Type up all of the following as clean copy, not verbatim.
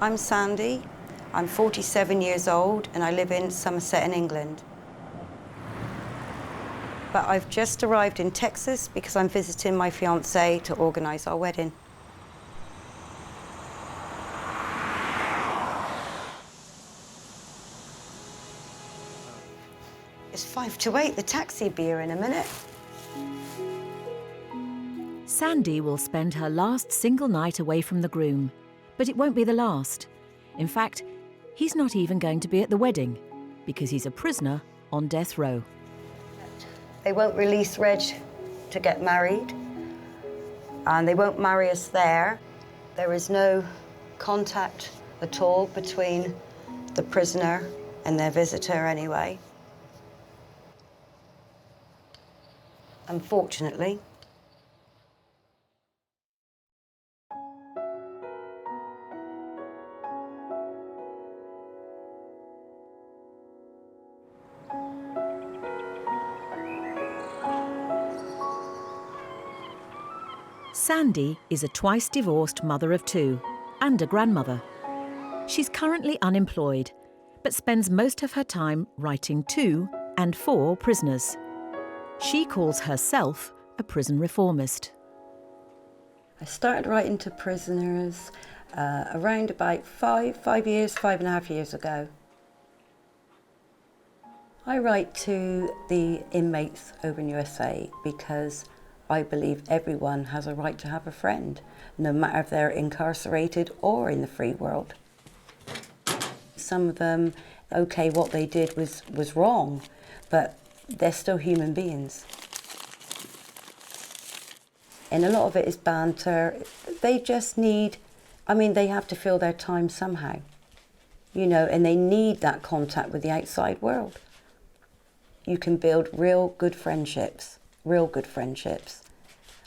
I'm Sandy. I'm 47 years old and I live in Somerset in England. But I've just arrived in Texas because I'm visiting my fiancé to organise our wedding. It's 5 to 8, the taxi will be here in a minute. Sandy will spend her last single night away from the groom, but it won't be the last. In fact, he's not even going to be at the wedding because he's a prisoner on death row. They won't release Reg to get married, and they won't marry us there. There is no contact at all between the prisoner and their visitor anyway. Unfortunately. Sandy is a twice-divorced mother of 2 and a grandmother. She's currently unemployed, but spends most of her time writing to and for prisoners. She calls herself a prison reformist. I started writing to prisoners around about 5.5 years ago. I write to the inmates over in USA because I believe everyone has a right to have a friend, no matter if they're incarcerated or in the free world. Some of them, okay, what they did was wrong, but they're still human beings. And a lot of it is banter. They just need, they have to fill their time somehow, and they need that contact with the outside world. You can build real good friendships.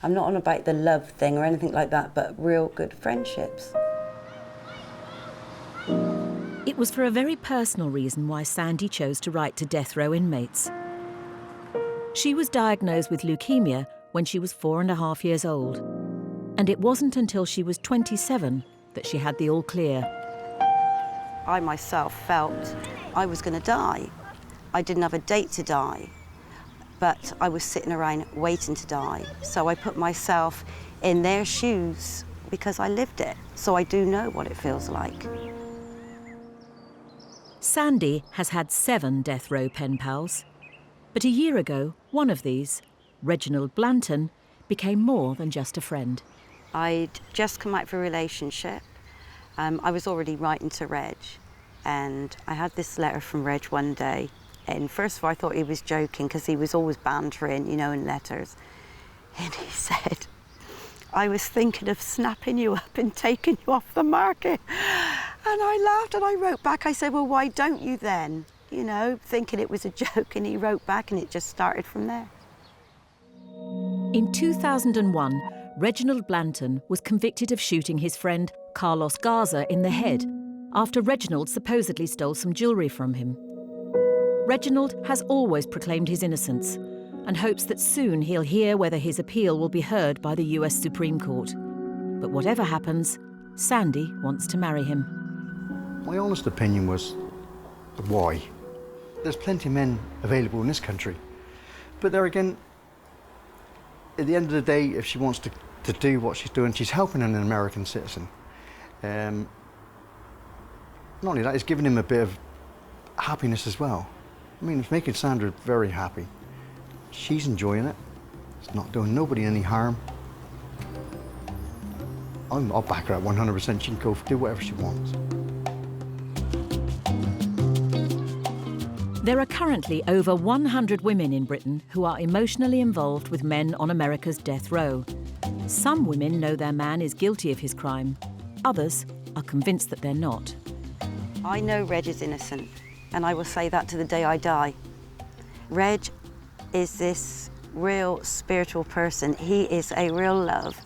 I'm not on about the love thing or anything like that, but real good friendships. It was for a very personal reason why Sandy chose to write to death row inmates. She was diagnosed with leukemia when she was 4.5 years old, and it wasn't until she was 27 that she had the all clear. I myself felt I was going to die. I didn't have a date to die, but I was sitting around waiting to die. So I put myself in their shoes because I lived it, so I do know what it feels like. Sandy has had 7 death row pen pals, but a year ago, one of these, Reginald Blanton, became more than just a friend. I'd just come out of a relationship. I was already writing to Reg, and I had this letter from Reg one day. And first of all, I thought he was joking because he was always bantering, in letters. And he said, I was thinking of snapping you up and taking you off the market. And I laughed and I wrote back. I said, well, why don't you then? Thinking it was a joke. And he wrote back and it just started from there. In 2001, Reginald Blanton was convicted of shooting his friend Carlos Garza in the head after Reginald supposedly stole some jewellery from him. Reginald has always proclaimed his innocence and hopes that soon he'll hear whether his appeal will be heard by the US Supreme Court. But whatever happens, Sandy wants to marry him. My honest opinion was, why? There's plenty of men available in this country. But there again, at the end of the day, if she wants to do what she's doing, she's helping an American citizen. Not only that, it's giving him a bit of happiness as well. It's making Sandra very happy. She's enjoying it. It's not doing nobody any harm. I'll back her at 100%. She can go do whatever she wants. There are currently over 100 women in Britain who are emotionally involved with men on America's death row. Some women know their man is guilty of his crime. Others are convinced that they're not. I know Reg is innocent, and I will say that to the day I die. Reg is this real spiritual person. He is a real love.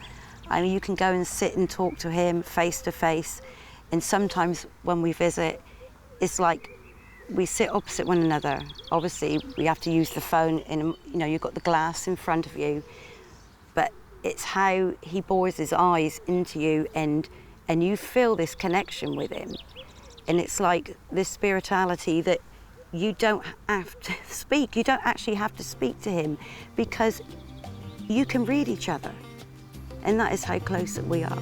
You can go and sit and talk to him face to face, and sometimes when we visit, it's like we sit opposite one another. Obviously, we have to use the phone, and you've got the glass in front of you, but it's how he bores his eyes into you and and you feel this connection with him. And it's like this spirituality that you don't have to speak. You don't actually have to speak to him because you can read each other. And that is how close that we are.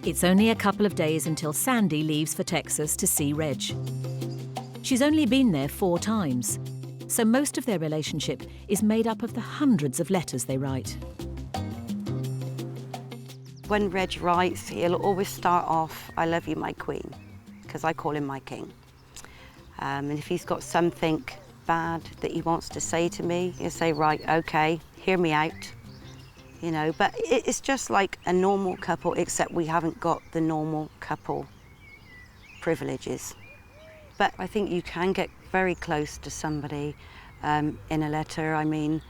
It's only a couple of days until Sandy leaves for Texas to see Reg. She's only been there 4 times, so most of their relationship is made up of the hundreds of letters they write. When Reg writes, he'll always start off, "I love you, my queen," because I call him my king. And if he's got something bad that he wants to say to me, he'll say, "Right, okay, hear me out." You know, but it's just like a normal couple, except we haven't got the normal couple privileges. But I think you can get very close to somebody in a letter. I mean,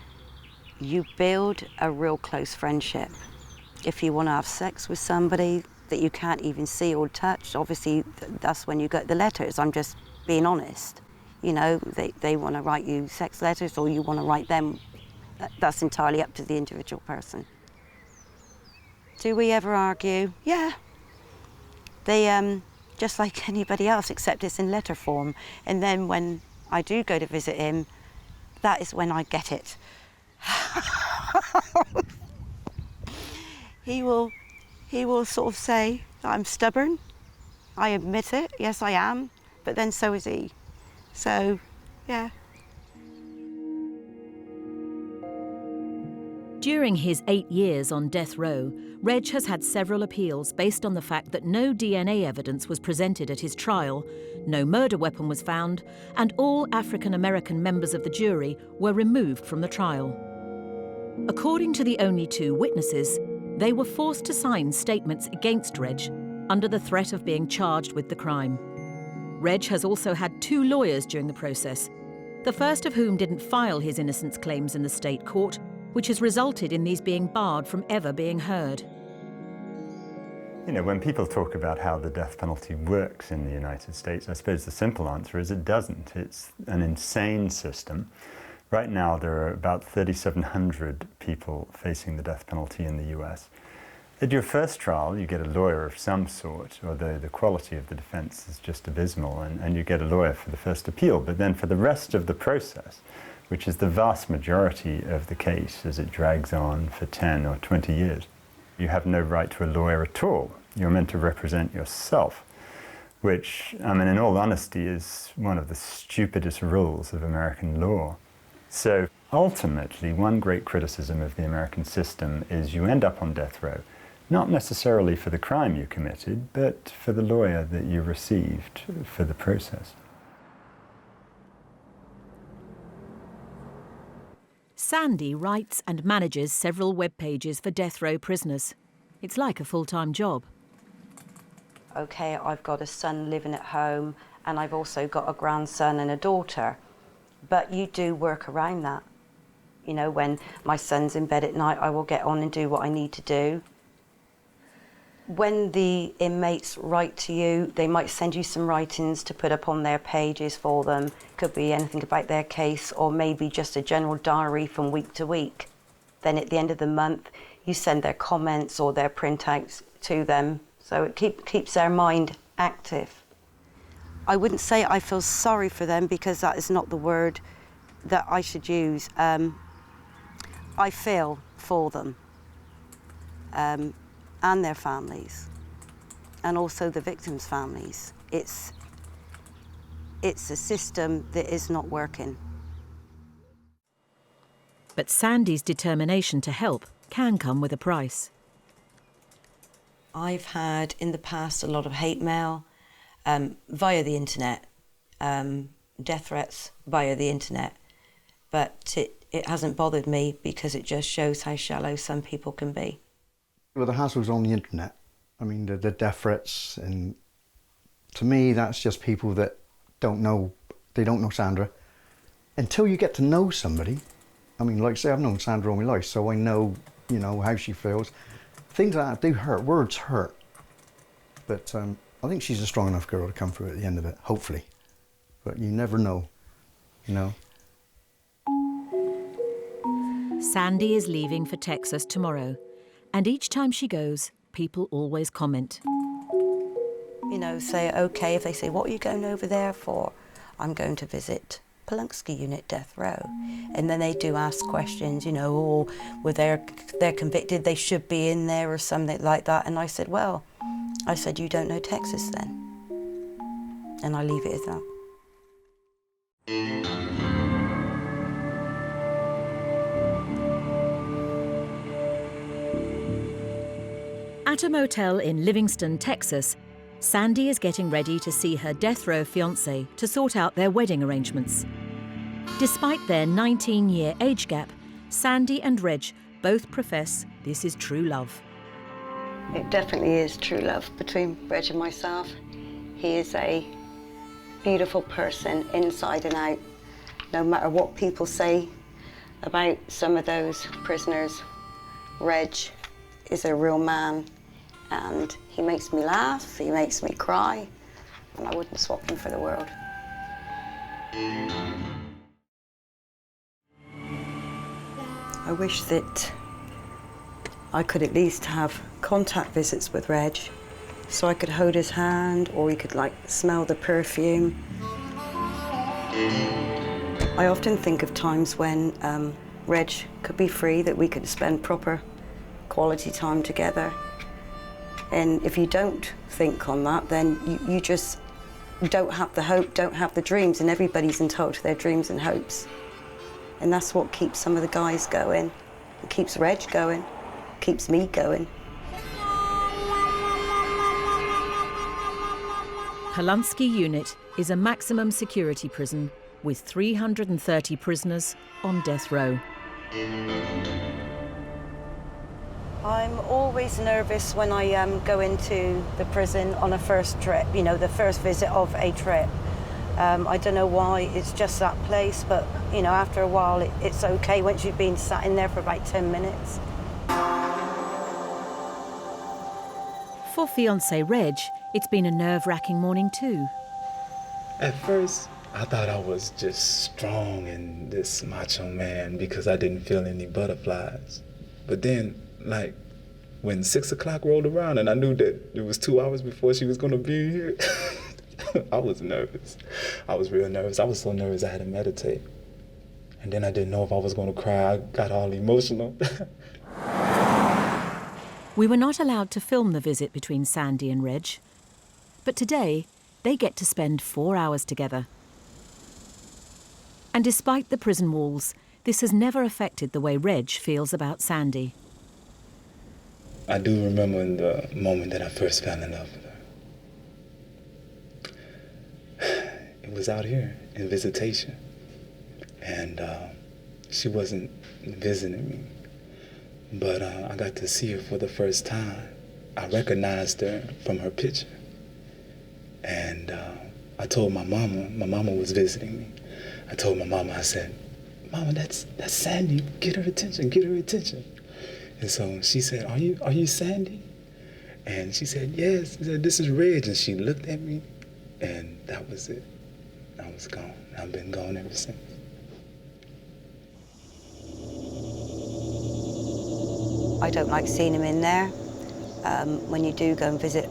you build a real close friendship. If you want to have sex with somebody that you can't even see or touch, obviously that's when you get the letters. I'm just being honest. You know, they want to write you sex letters or you want to write them. That's entirely up to the individual person. Do we ever argue? Yeah. They, just like anybody else, except it's in letter form. And then when I do go to visit him, that is when I get it. He will sort of say, "I'm stubborn. I admit it. Yes, I am. But then so is he." So, yeah. During his 8 years on death row, Reg has had several appeals based on the fact that no DNA evidence was presented at his trial, no murder weapon was found, and all African-American members of the jury were removed from the trial. According to the only 2 witnesses, they were forced to sign statements against Reg under the threat of being charged with the crime. Reg has also had 2 lawyers during the process, the first of whom didn't file his innocence claims in the state court, which has resulted in these being barred from ever being heard. You know, when people talk about how the death penalty works in the United States, I suppose the simple answer is it doesn't. It's an insane system. Right now, there are about 3,700 people facing the death penalty in the US. At your first trial, you get a lawyer of some sort, although the quality of the defense is just abysmal, and you get a lawyer for the first appeal. But then for the rest of the process, which is the vast majority of the case as it drags on for 10 or 20 years, you have no right to a lawyer at all. You're meant to represent yourself, which, I mean, in all honesty, is one of the stupidest rules of American law. So ultimately, one great criticism of the American system is you end up on death row, not necessarily for the crime you committed, but for the lawyer that you received for the process. Sandy writes and manages several web pages for death row prisoners. It's like a full-time job. Okay, I've got a son living at home and I've also got a grandson and a daughter. But you do work around that. You know, when my son's in bed at night, I will get on and do what I need to do. When the inmates write to you, they might send you some writings to put up on their pages for them. Could be anything about their case or maybe just a general diary from week to week. Then at the end of the month, you send their comments or their printouts to them. So it keeps their mind active. I wouldn't say I feel sorry for them because that is not the word that I should use. I feel for them and their families and also the victims' families. It's a system that is not working. But Sandy's determination to help can come with a price. I've had in the past a lot of hate mail via the internet, death threats via the internet, but it hasn't bothered me because it just shows how shallow some people can be. Well, the hassle's on the internet. I mean, the death threats, and to me, that's just people that don't know Sandra. Until you get to know somebody, I mean, like I say, I've known Sandra all my life, so I know, you know, how she feels. Things like that do hurt, words hurt. But I think she's a strong enough girl to come through at the end of it, hopefully. But you never know, you know. Sandy is leaving for Texas tomorrow, and each time she goes, people always comment. You know, say, okay, if they say, what are you going over there for? I'm going to visit Palunsky Unit Death Row. And then they do ask questions, you know, or were they're convicted, they should be in there or something like that. And I said, well, you don't know Texas then. And I leave it as that. At a motel in Livingston, Texas, Sandy is getting ready to see her death row fiancé to sort out their wedding arrangements. Despite their 19-year age gap, Sandy and Reg both profess this is true love. It definitely is true love between Reg and myself. He is a beautiful person inside and out. No matter what people say about some of those prisoners, Reg is a real man, and he makes me laugh, he makes me cry, and I wouldn't swap him for the world. I wish that I could at least have contact visits with Reg, so I could hold his hand, or he could like smell the perfume. I often think of times when Reg could be free, that we could spend proper quality time together. And if you don't think on that, then you just don't have the hope, don't have the dreams, and everybody's entitled to their dreams and hopes. And that's what keeps some of the guys going. It keeps Reg going, keeps me going. Palunsky Unit is a maximum security prison with 330 prisoners on death row. I'm always nervous when I go into the prison on a first trip, you know, the first visit of a trip. I don't know why, it's just that place, but, you know, after a while it's okay once you've been sat in there for about 10 minutes. For fiancé Reg, it's been a nerve-wracking morning too. At first, I thought I was just strong and this macho man because I didn't feel any butterflies. But then, like, when 6 o'clock rolled around and I knew that it was 2 hours before she was gonna be here, I was nervous. I was real nervous. I was so nervous I had to meditate. And then I didn't know if I was gonna cry. I got all emotional. We were not allowed to film the visit between Sandy and Reg, but today they get to spend 4 hours together. And despite the prison walls, this has never affected the way Reg feels about Sandy. I do remember in the moment that I first fell in love with her. It was out here in visitation, and she wasn't visiting me, but I got to see her for the first time. I recognized her from her picture, and I told my mama was visiting me. I told my mama, I said, "Mama, that's Sandy. Get her attention, get her attention." And so she said, Are you Sandy? And she said, "Yes." She said, "This is Reg." And she looked at me, and that was it. I was gone. I've been gone ever since. I don't like seeing him in there. When you do go and visit,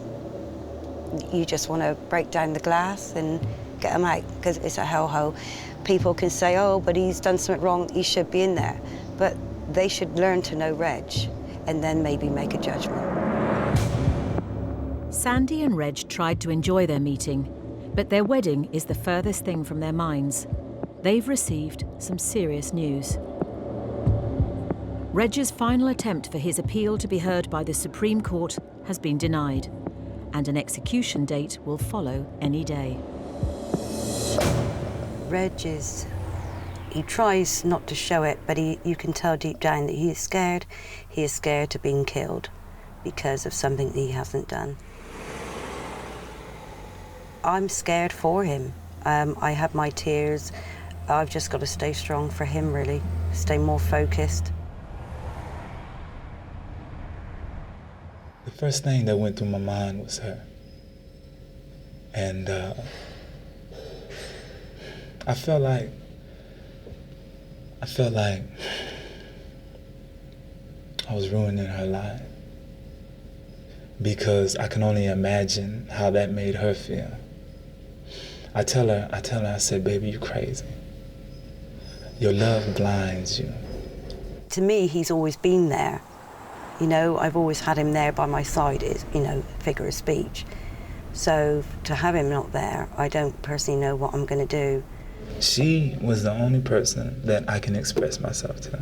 you just want to break down the glass and get him out, because it's a hellhole. People can say, oh, but he's done something wrong, he should be in there. But they should learn to know Reg and then maybe make a judgment. Sandy and Reg tried to enjoy their meeting, but their wedding is the furthest thing from their minds. They've received some serious news. Reg's final attempt for his appeal to be heard by the Supreme Court has been denied, and an execution date will follow any day. Reg he tries not to show it, but you can tell deep down that he is scared. He is scared to being killed because of something that he hasn't done. I'm scared for him. I have my tears. I've just got to stay strong for him, really. Stay more focused. The first thing that went through my mind was her. And I felt like I was ruining her life. because I can only imagine how that made her feel. I tell her, I said, baby, you crazy. Your love blinds you. To me, he's always been there. You know, I've always had him there by my side, is, you know, figure of speech. So to have him not there, I don't personally know what I'm going to do. She was the only person that I can express myself to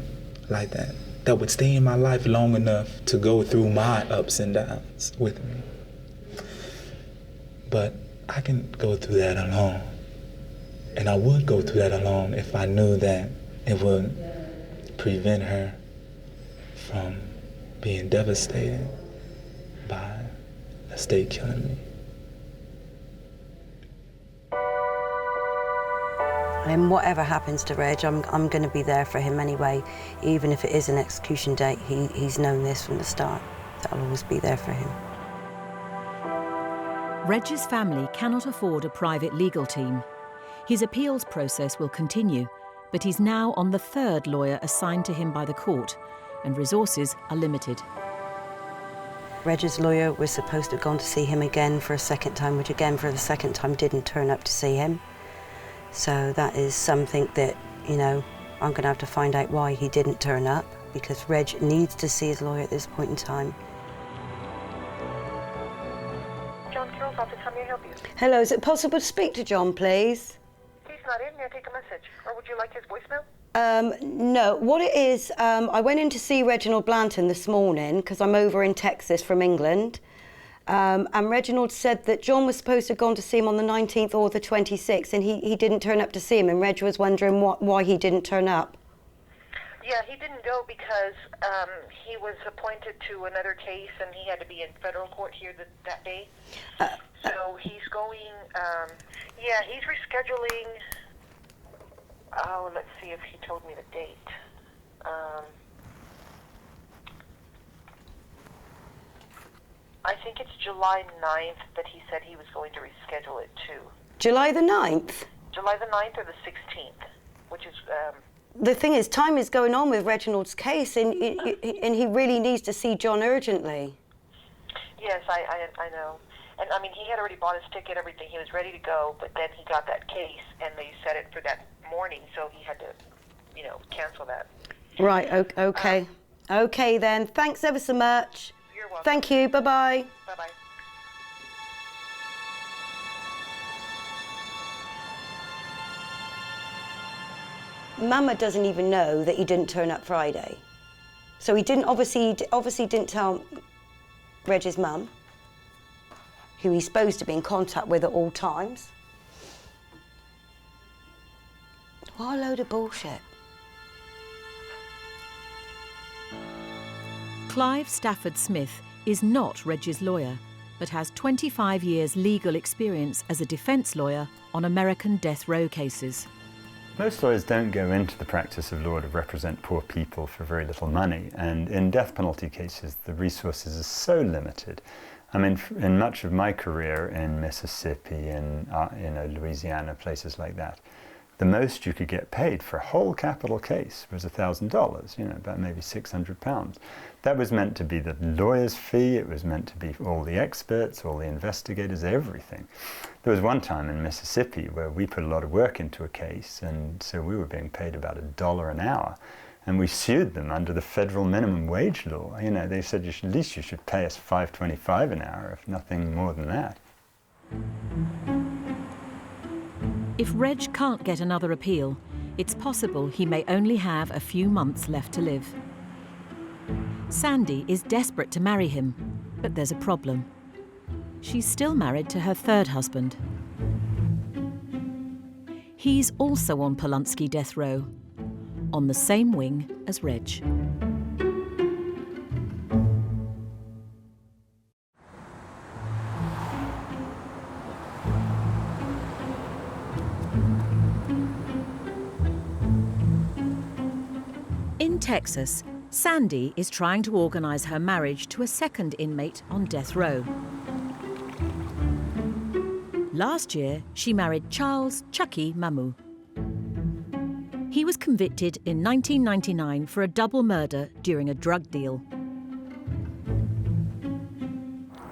like that. That would stay in my life long enough to go through my ups and downs with me. But I can go through that alone. And I would go through that alone if I knew that it would prevent her from being devastated by a state killing me. And whatever happens to Reg, I'm going to be there for him anyway. Even if it is an execution date, he's known this from the start, that I'll always be there for him. Reg's family cannot afford a private legal team. His appeals process will continue, but he's now on the third lawyer assigned to him by the court, and resources are limited. Reg's lawyer was supposed to have gone to see him again for a second time, which again for the second time didn't turn up to see him. So that is something that, you know, I'm going to have to find out why he didn't turn up, because Reg needs to see his lawyer at this point in time. John Carroll's office, how may I help you? Hello, is it possible to speak to John, please? He's not in. May I take a message? Or would you like his voicemail? No, what it is, I went in to see Reginald Blanton this morning because I'm over in Texas from England. And Reginald said that John was supposed to have gone to see him on the 19th or the 26th, and he didn't turn up to see him, and Reg was wondering why he didn't turn up. Yeah, he didn't go because he was appointed to another case, and he had to be in federal court here that day. So he's going, he's rescheduling. Oh, let's see if he told me the date. I think it's July 9th that he said he was going to reschedule it to. July the 9th? July the 9th or the 16th, which is... The thing is, time is going on with Reginald's case, and he really needs to see John urgently. Yes, I know. And, I mean, he had already bought his ticket, everything. He was ready to go, but then he got that case, and they set it for that morning, so he had to, you know, cancel that. Right, okay. Okay, then. Thanks ever so much. You're welcome. Thank you. Bye-bye. Bye-bye. Mama doesn't even know that he didn't turn up Friday. So he didn't, obviously didn't tell Reg's mum, who he's supposed to be in contact with at all times. What a load of bullshit. Clive Stafford Smith is not Reg's lawyer, but has 25 years legal experience as a defence lawyer on American death row cases. Most lawyers don't go into the practice of law to represent poor people for very little money, and in death penalty cases the resources are so limited. I mean, in much of my career in Mississippi and Louisiana, places like that, the most you could get paid for a whole capital case was $1,000, about maybe £600. That was meant to be the lawyer's fee, it was meant to be all the experts, all the investigators, everything. There was one time in Mississippi where we put a lot of work into a case, and so we were being paid about $1 an hour. And we sued them under the federal minimum wage law. They said, at least you should pay us $5.25 an hour, if nothing more than that. If Reg can't get another appeal, it's possible he may only have a few months left to live. Sandy is desperate to marry him, but there's a problem. She's still married to her third husband. He's also on Polunsky death row, on the same wing as Reg. In Texas, Sandy is trying to organise her marriage to a second inmate on death row. Last year, she married Charles Chucky Mamu. He was convicted in 1999 for a double murder during a drug deal.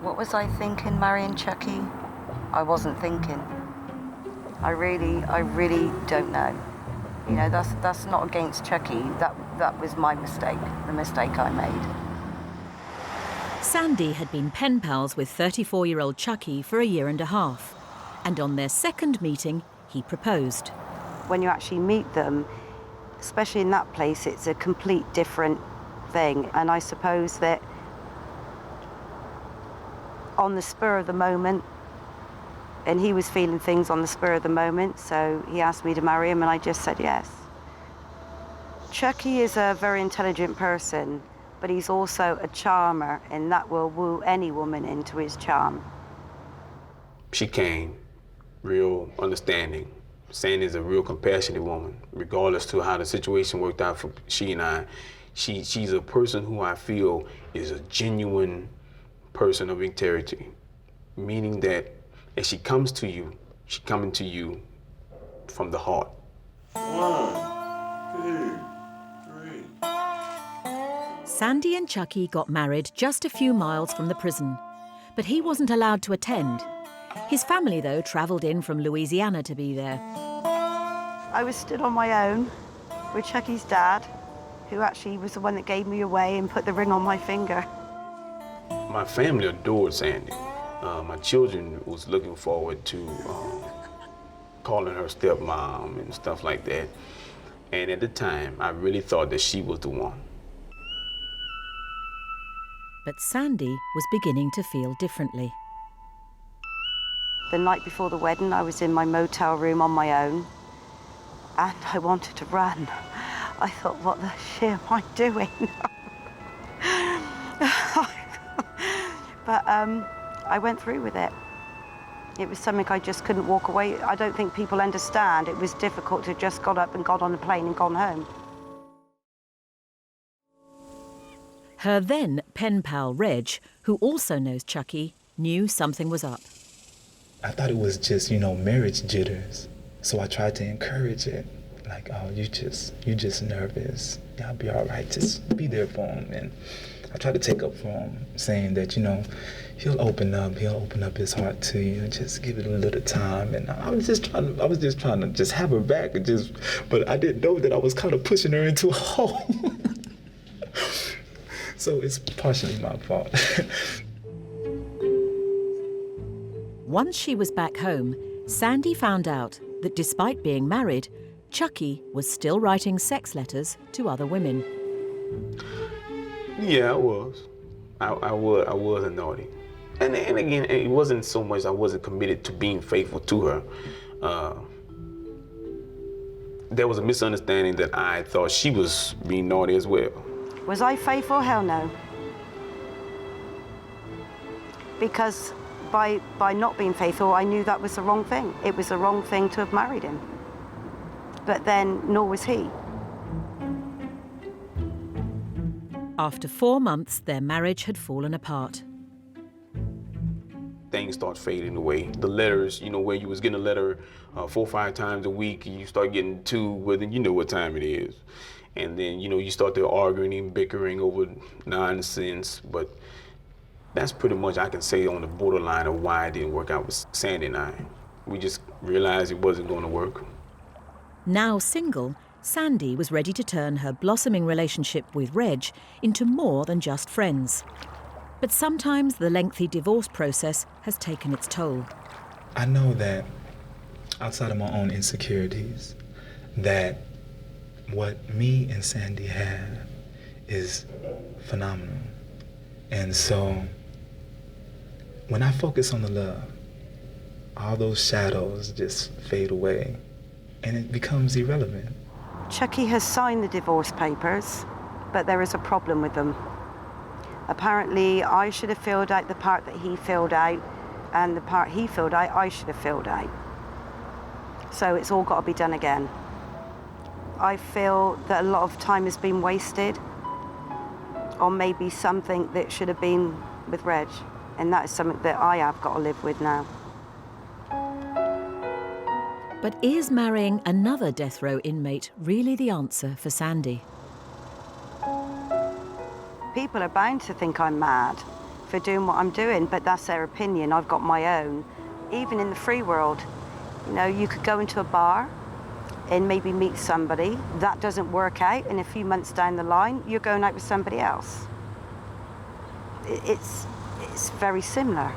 What was I thinking marrying Chucky? I wasn't thinking. I really don't know. You know, that's not against Chucky. That was my mistake, the mistake I made. Sandy had been pen pals with 34-year-old Chucky for a year and a half. And on their second meeting, he proposed. When you actually meet them, especially in that place, it's a complete different thing. And I suppose that on the spur of the moment, and he was feeling things on the spur of the moment, so he asked me to marry him and I just said yes. Chucky is a very intelligent person, but he's also a charmer, and that will woo any woman into his charm. She came real understanding. Sandy's a real compassionate woman, regardless to how the situation worked out for she and I. She's a person who I feel is a genuine person of integrity, meaning that as she comes to you, she's coming to you from the heart. 1, 2, 3. Sandy and Chucky got married just a few miles from the prison, but he wasn't allowed to attend. His family, though, travelled in from Louisiana to be there. I was stood on my own with Chucky's dad, who actually was the one that gave me away and put the ring on my finger. My family adored Sandy. My children was looking forward to calling her stepmom and stuff like that. And at the time, I really thought that she was the one. But Sandy was beginning to feel differently. The night before the wedding, I was in my motel room on my own, and I wanted to run. I thought, what the shit am I doing? But I went through with it. It was something I just couldn't walk away. I don't think people understand. It was difficult to just got up and got on a plane and gone home. Her then pen pal, Reg, who also knows Chucky, knew something was up. I thought it was just, marriage jitters. So I tried to encourage it. Like, oh, you just nervous. I'll be all right. Just be there for him. And I tried to take up for him, saying that, he'll open up his heart to you, and just give it a little time. And I was just trying to just have her back, but I didn't know that I was kind of pushing her into a hole. So it's partially my fault. Once she was back home, Sandy found out that despite being married, Chucky was still writing sex letters to other women. Yeah, I was. I was a naughty. And again, it wasn't so much I wasn't committed to being faithful to her. There was a misunderstanding that I thought she was being naughty as well. Was I faithful? Hell no. Because by not being faithful, I knew that was the wrong thing. It was the wrong thing to have married him. But then, nor was he. After 4 months, their marriage had fallen apart. Things start fading away. The letters, where you was getting a letter 4 or 5 times a week, you start getting 2, well, then you know what time it is. And then, you start there arguing and bickering over nonsense. But that's pretty much, I can say, on the borderline of why it didn't work out with Sandy and I. We just realized it wasn't going to work. Now single, Sandy was ready to turn her blossoming relationship with Reg into more than just friends. But sometimes the lengthy divorce process has taken its toll. I know that outside of my own insecurities, that what me and Sandy have is phenomenal. And so when I focus on the love, all those shadows just fade away and it becomes irrelevant. Chucky has signed the divorce papers, but there is a problem with them. Apparently, I should have filled out the part that he filled out, and the part he filled out, I should have filled out. So it's all got to be done again. I feel that a lot of time has been wasted on maybe something that should have been with Reg, and that is something that I have got to live with now. But is marrying another death row inmate really the answer for Sandy? People are bound to think I'm mad for doing what I'm doing, but that's their opinion. I've got my own. Even in the free world, you know, you could go into a bar and maybe meet somebody. That doesn't work out, and a few months down the line, you're going out with somebody else. It's very similar.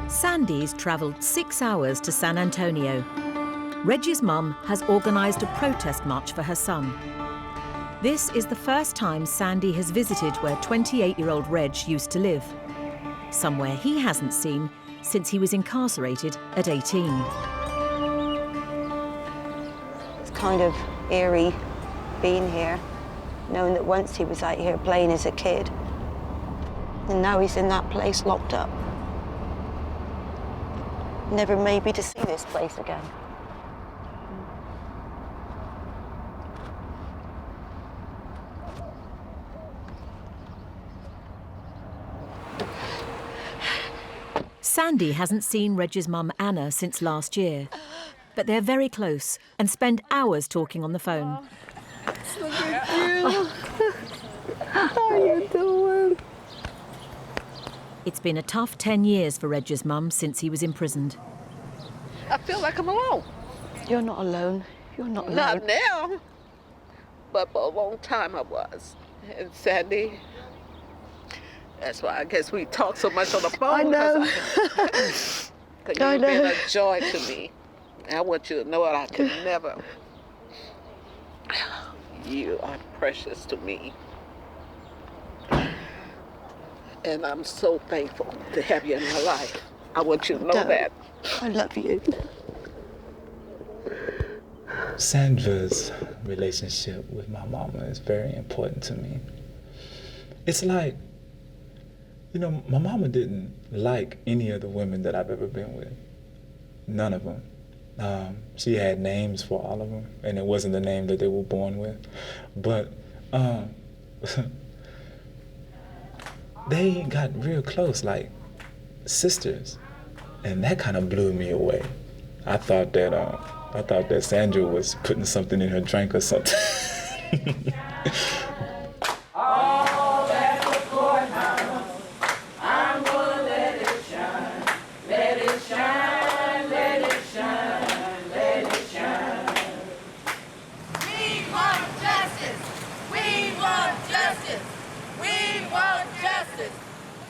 Sandy's travelled 6 hours to San Antonio. Reggie's mum has organised a protest march for her son. This is the first time Sandy has visited where 28-year-old Reg used to live, somewhere he hasn't seen since he was incarcerated at 18. It's kind of eerie being here, knowing that once he was out here playing as a kid, and now he's in that place locked up. Never maybe to see this place again. Sandy hasn't seen Reg's mum Anna since last year, but they're very close and spend hours talking on the phone. Look at you. How you doing? It's been a tough 10 years for Reg's mum since he was imprisoned. I feel like I'm alone. You're not alone. You're not alone. Not now, but for a long time I was. And Sandy, that's why I guess we talk so much on the phone. I know. Because you've been a joy to me. I want you to know that I can never. You are precious to me. And I'm so thankful to have you in my life. I want you to know that. I love you. Sandra's relationship with my mama is very important to me. It's like, you know, my mama didn't like any of the women that I've ever been with. None of them. She had names for all of them, and it wasn't the name that they were born with. But they got real close, like sisters, and that kind of blew me away. I thought that Sandra was putting something in her drink or something.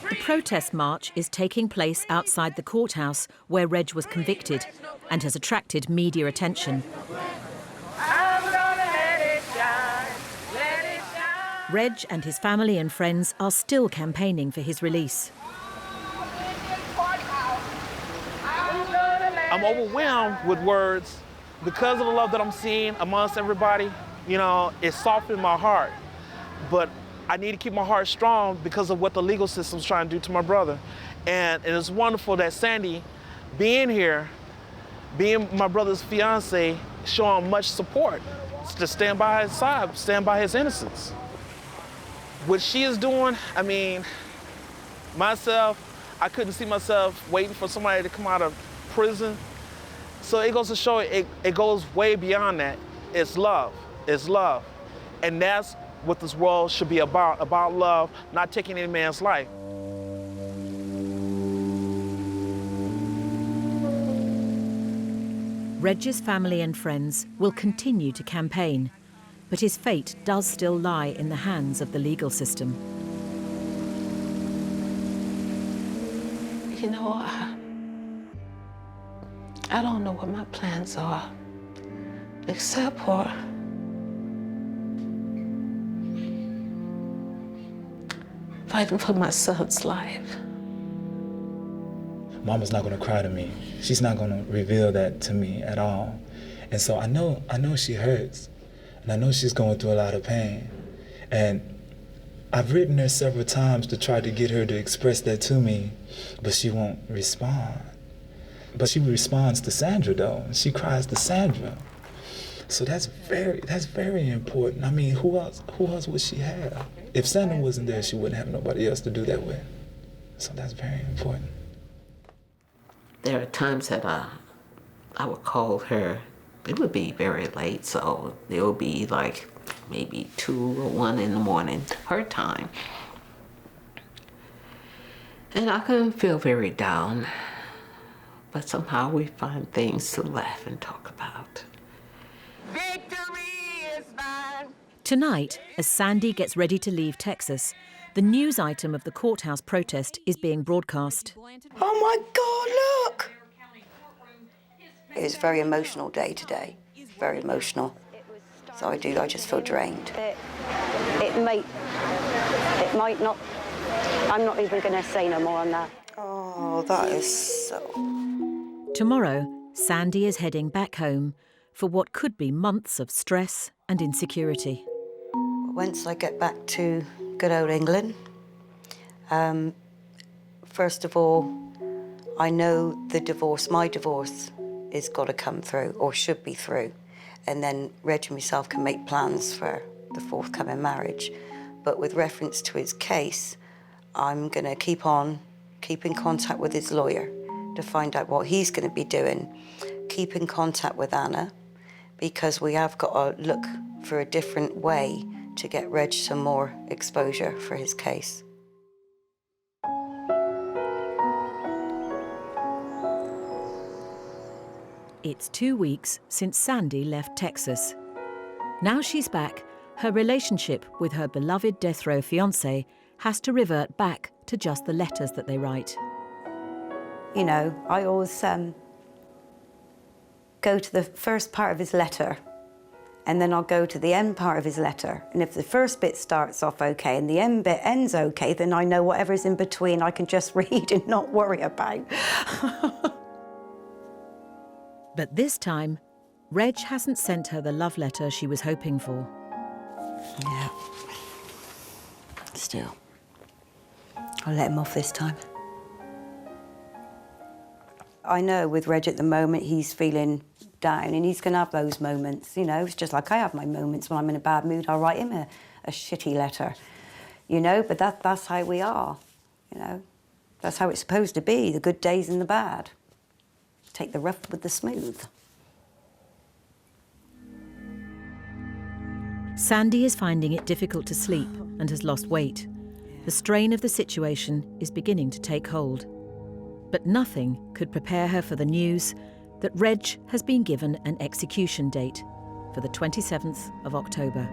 The protest march is taking place outside the courthouse where Reg was convicted and has attracted media attention. Reg and his family and friends are still campaigning for his release. I'm overwhelmed with words because of the love that I'm seeing amongst everybody. You know, it softened my heart, but I need to keep my heart strong because of what the legal system's trying to do to my brother. And it's wonderful that Sandy, being here, being my brother's fiance, showing much support to stand by his side, stand by his innocence. What she is doing, I mean, myself, I couldn't see myself waiting for somebody to come out of prison. So it goes to show it goes way beyond that. It's love, And that's what this world should be about love, not taking any man's life. Reg's family and friends will continue to campaign, but his fate does still lie in the hands of the legal system. You know, I don't know what my plans are, except for fighting for my son's life. Mama's not gonna cry to me. She's not gonna reveal that to me at all. And so I know she hurts. And I know she's going through a lot of pain. And I've written her several times to try to get her to express that to me, but she won't respond. But she responds to Sandra though. She cries to Sandra. So that's very important. I mean, who else would she have? If Sandra wasn't there, she wouldn't have nobody else to do that with. So that's very important. There are times that I would call her It would be very late, so it would be like maybe 2 or 1 in the morning, her time. And I can feel very down, but somehow we find things to laugh and talk about. Victory is mine. Tonight, as Sandy gets ready to leave Texas, the news item of the courthouse protest is being broadcast. Oh my God, look! It was a very emotional day today, very emotional. So I just feel drained. It might not, I'm not even going to say no more on that. Oh, that is so... Tomorrow, Sandy is heading back home for what could be months of stress and insecurity. Once I get back to good old England, first of all, I know my divorce is got to come through, or should be through, and then Reg and myself can make plans for the forthcoming marriage. But with reference to his case, I'm going to keep in contact with his lawyer to find out what he's going to be doing. Keep in contact with Anna, because we have got to look for a different way to get Reg some more exposure for his case. It's 2 weeks since Sandy left Texas. Now she's back, her relationship with her beloved death row fiancé has to revert back to just the letters that they write. You know, I always go to the first part of his letter, and then I'll go to the end part of his letter. And if the first bit starts off okay and the end bit ends okay, then I know whatever's in between I can just read and not worry about. But this time, Reg hasn't sent her the love letter she was hoping for. Yeah. Still, I'll let him off this time. I know with Reg at the moment, he's feeling down, and he's going to have those moments, you know. It's just like I have my moments when I'm in a bad mood. I'll write him a shitty letter, you know, but that's how we are, you know. That's how it's supposed to be, the good days and the bad. Take the rough with the smooth. Sandy is finding it difficult to sleep and has lost weight. The strain of the situation is beginning to take hold. But nothing could prepare her for the news that Reg has been given an execution date for the 27th of October.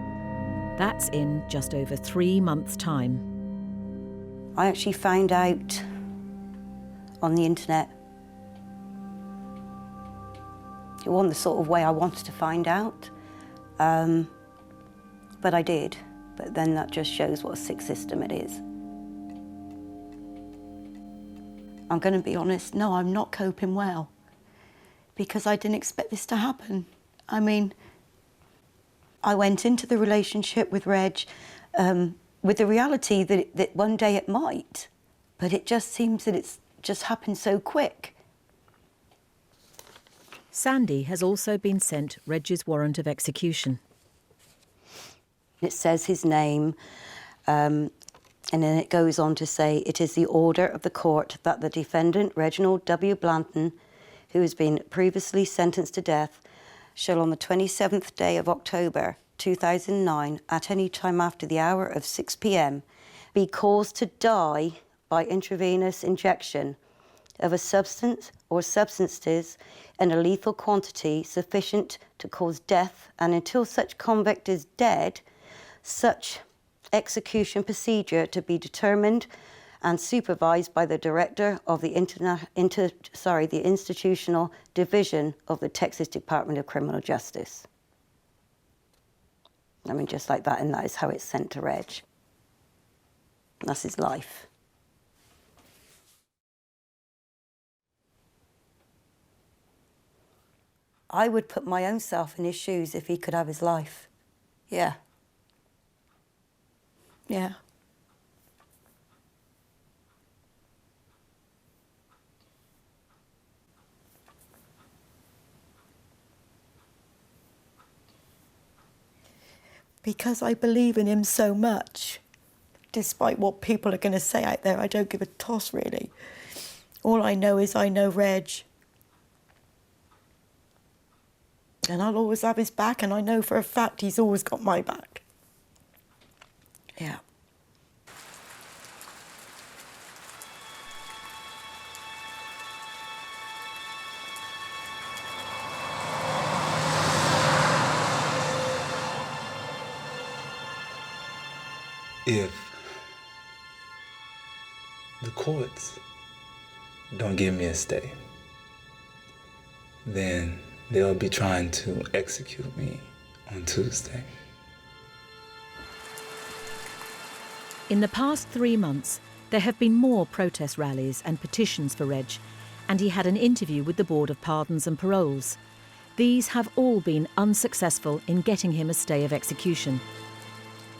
That's in just over 3 months' time. I actually found out on the internet. It wasn't the sort of way I wanted to find out, but I did. But then that just shows what a sick system it is. I'm going to be honest, no, I'm not coping well, because I didn't expect this to happen. I mean, I went into the relationship with Reg with the reality that one day it might, but it just seems that it's just happened so quick. Sandy has also been sent Reg's warrant of execution. It says his name, and then it goes on to say, it is the order of the court that the defendant, Reginald W. Blanton, who has been previously sentenced to death, shall on the 27th day of October 2009, at any time after the hour of 6 p.m, be caused to die by intravenous injection of a substance or substances in a lethal quantity sufficient to cause death, and until such convict is dead, such execution procedure to be determined and supervised by the director of the institutional division of the Texas Department of Criminal Justice. I mean, just like that, and that is how it's sent to Reg. That's his life. I would put my own self in his shoes if he could have his life. Yeah. Yeah. Because I believe in him so much, despite what people are going to say out there, I don't give a toss, really. All I know is I know Reg. And I'll always have his back, and I know for a fact he's always got my back. Yeah. If the courts don't give me a stay, then they'll be trying to execute me on Tuesday. In the past 3 months, there have been more protest rallies and petitions for Reg, and he had an interview with the Board of Pardons and Paroles. These have all been unsuccessful in getting him a stay of execution.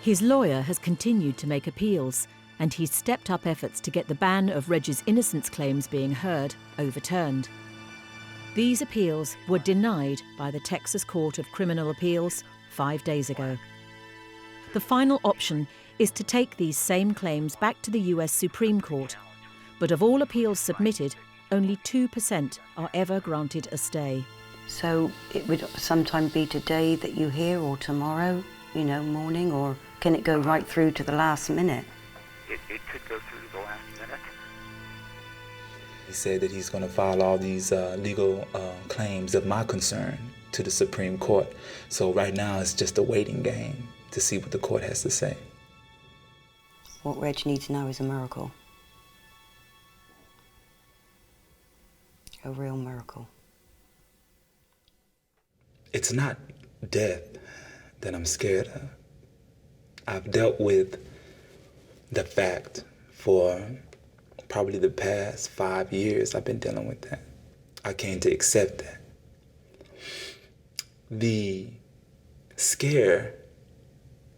His lawyer has continued to make appeals, and he's stepped up efforts to get the ban of Reg's innocence claims being heard overturned. These appeals were denied by the Texas Court of Criminal Appeals 5 days ago. The final option is to take these same claims back to the US Supreme Court, but of all appeals submitted, only 2% are ever granted a stay. So it would sometime be today that you hear, or tomorrow, morning, or can it go right through to the last minute? It could go through the last minute. He said that he's going to file all these legal claims of my concern to the Supreme Court. So right now it's just a waiting game to see what the court has to say. What Reg needs now is a miracle. A real miracle. It's not death that I'm scared of. I've dealt with the fact for probably the past 5 years. I've been dealing with that. I came to accept that. The scare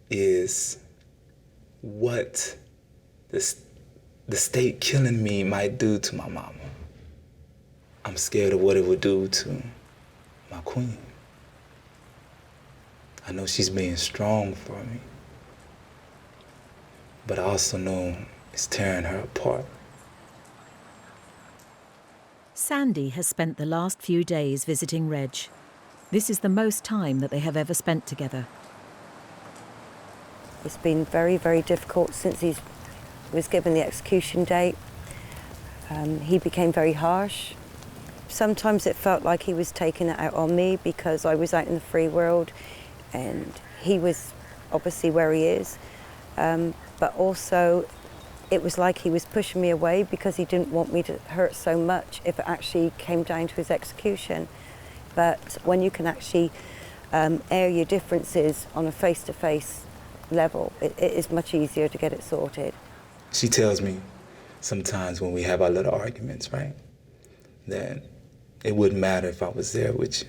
is what the state killing me might do to my mama. I'm scared of what it would do to my queen. I know she's being strong for me, but I also know it's tearing her apart. Sandy has spent the last few days visiting Reg. This is the most time that they have ever spent together. It's been very, very difficult since he was given the execution date. He became very harsh. Sometimes it felt like he was taking it out on me because I was out in the free world and he was obviously where he is. But also it was like he was pushing me away because he didn't want me to hurt so much if it actually came down to his execution. But when you can actually air your differences on a face-to-face level, it is much easier to get it sorted. She tells me sometimes when we have our little arguments, right, that it wouldn't matter if I was there with you.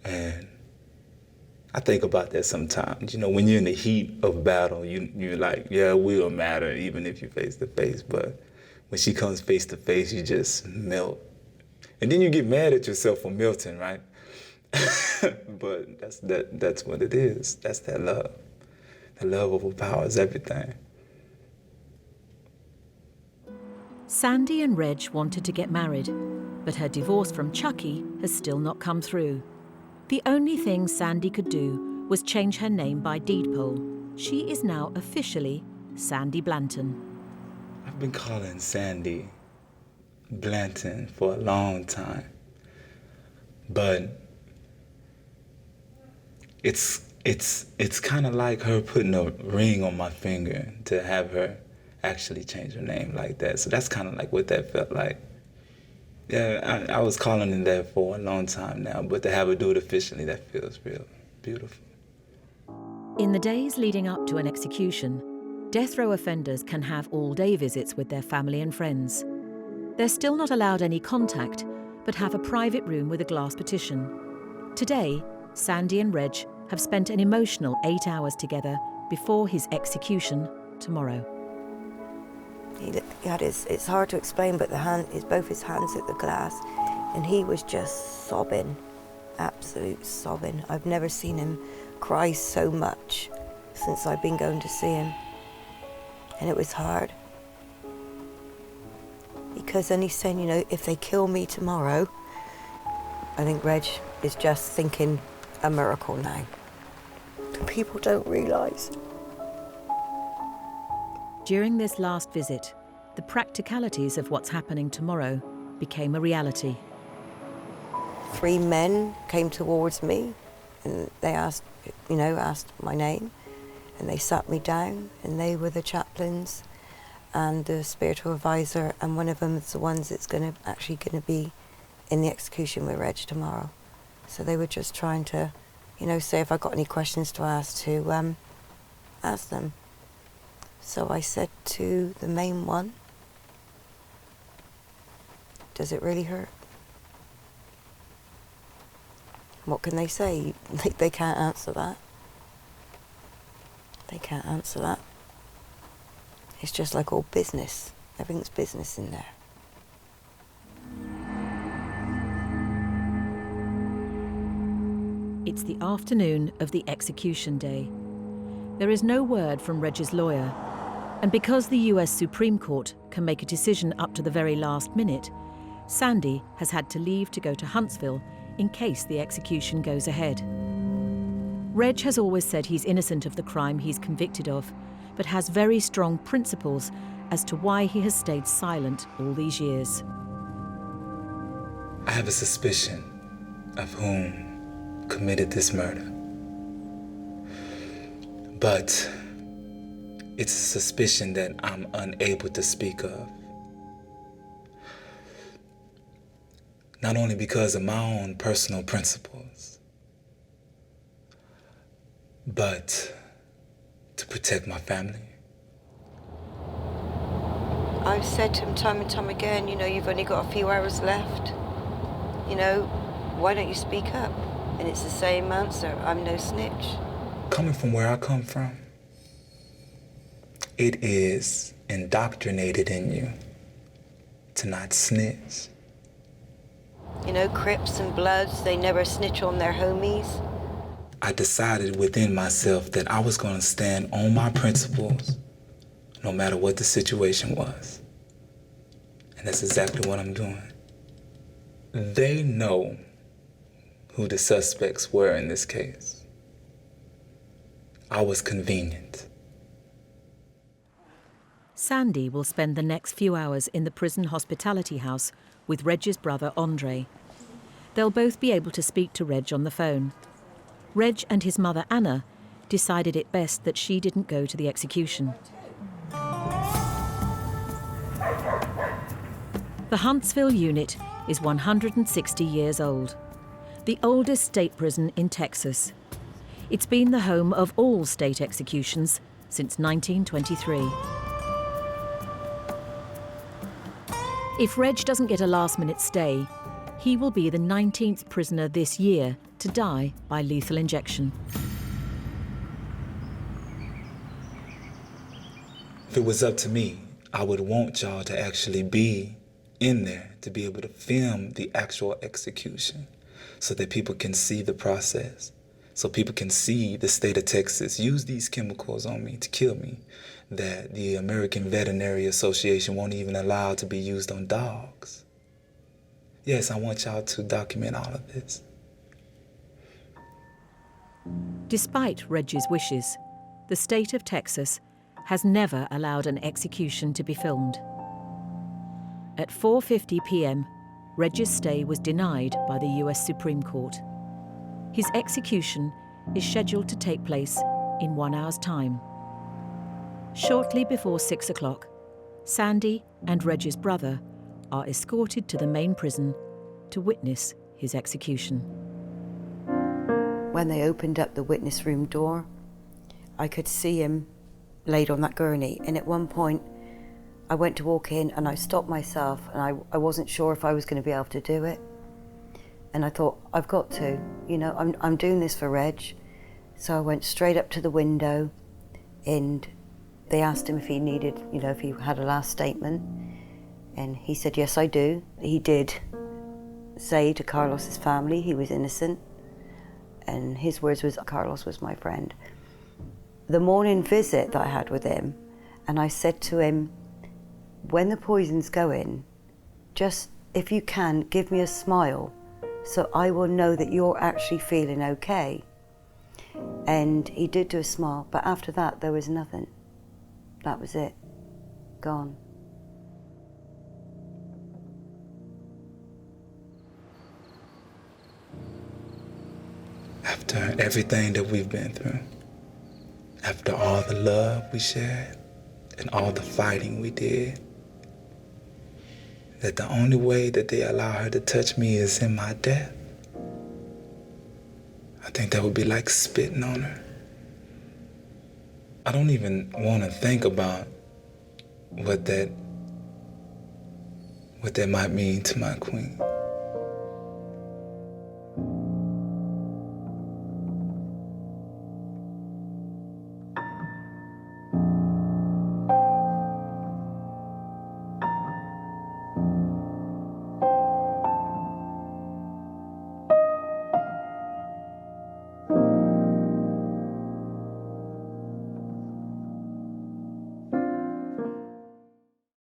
And I think about that sometimes. When you're in the heat of battle, you're like, yeah, it will matter even if you're face to face. But when she comes face to face, you just melt. And then you get mad at yourself for melting, right? But that's what it is. That's that love. The love overpowers everything. Sandy and Reg wanted to get married, but her divorce from Chucky has still not come through. The only thing Sandy could do was change her name by deed poll. She is now officially Sandy Blanton. I've been calling Sandy Blanton for a long time, but it's kind of like her putting a ring on my finger to have her actually change her name like that. So that's kind of like what that felt like. Yeah, I was calling in there for a long time now, but to have her do it officially, that feels real beautiful. In the days leading up to an execution, death row offenders can have all-day visits with their family and friends. They're still not allowed any contact, but have a private room with a glass partition. Today, Sandy and Reg have spent an emotional 8 hours together before his execution tomorrow. It's hard to explain, but both his hands at the glass, and he was just sobbing, absolute sobbing. I've never seen him cry so much since I've been going to see him, and it was hard. Because then he's saying, if they kill me tomorrow, I think Reg is just thinking a miracle now. People don't realise. During this last visit, the practicalities of what's happening tomorrow became a reality. 3 men came towards me and they asked my name, and they sat me down, and they were the chaplains and the spiritual advisor, and one of them is the ones that's actually going to be in the execution with Reg tomorrow. So they were just trying to, say if I got any questions to ask, to ask them. So I said to the main one, does it really hurt? What can they say? They can't answer that. They can't answer that. It's just like all business. Everything's business in there. It's the afternoon of the execution day. There is no word from Reg's lawyer, and because the US Supreme Court can make a decision up to the very last minute, Sandy has had to leave to go to Huntsville in case the execution goes ahead. Reg has always said he's innocent of the crime he's convicted of, but has very strong principles as to why he has stayed silent all these years. I have a suspicion of whom committed this murder. But it's a suspicion that I'm unable to speak of. Not only because of my own personal principles, but to protect my family. I've said to him time and time again, you've only got a few hours left. Why don't you speak up? And it's the same answer, I'm no snitch. Coming from where I come from, it is indoctrinated in you to not snitch. Crips and Bloods, they never snitch on their homies. I decided within myself that I was going to stand on my principles no matter what the situation was. And that's exactly what I'm doing. They know who the suspects were in this case. I was convenient. Sandy will spend the next few hours in the prison hospitality house with Reg's brother Andre. They'll both be able to speak to Reg on the phone. Reg and his mother Anna decided it best that she didn't go to the execution. The Huntsville unit is 160 years old, the oldest state prison in Texas. It's been the home of all state executions since 1923. If Reg doesn't get a last-minute stay, he will be the 19th prisoner this year to die by lethal injection. If it was up to me, I would want y'all to actually be in there to be able to film the actual execution so that people can see the process, so people can see the state of Texas use these chemicals on me to kill me that the American Veterinary Association won't even allow to be used on dogs. Yes, I want y'all to document all of this. Despite Reg's wishes, the state of Texas has never allowed an execution to be filmed. At 4:50 p.m, Reg's stay was denied by the US Supreme Court. His execution is scheduled to take place in 1 hour's time. Shortly before 6 o'clock, Sandy and Reg's brother are escorted to the main prison to witness his execution. When they opened up the witness room door, I could see him laid on that gurney, and at one point I went to walk in and I stopped myself, and I wasn't sure if I was going to be able to do it. And I thought, I've got to, I'm doing this for Reg. So I went straight up to the window, and they asked him if he needed, if he had a last statement. And he said, yes, I do. He did say to Carlos's family he was innocent. And his words was, Carlos was my friend. The morning visit that I had with him, and I said to him, when the poison's going, just, if you can, give me a smile so I will know that you're actually feeling okay. And he did do a smile, but after that, there was nothing. That was it. Gone. After everything that we've been through, after all the love we shared and all the fighting we did, that the only way that they allow her to touch me is in my death. I think that would be like spitting on her. I don't even want to think about what that might mean to my queen.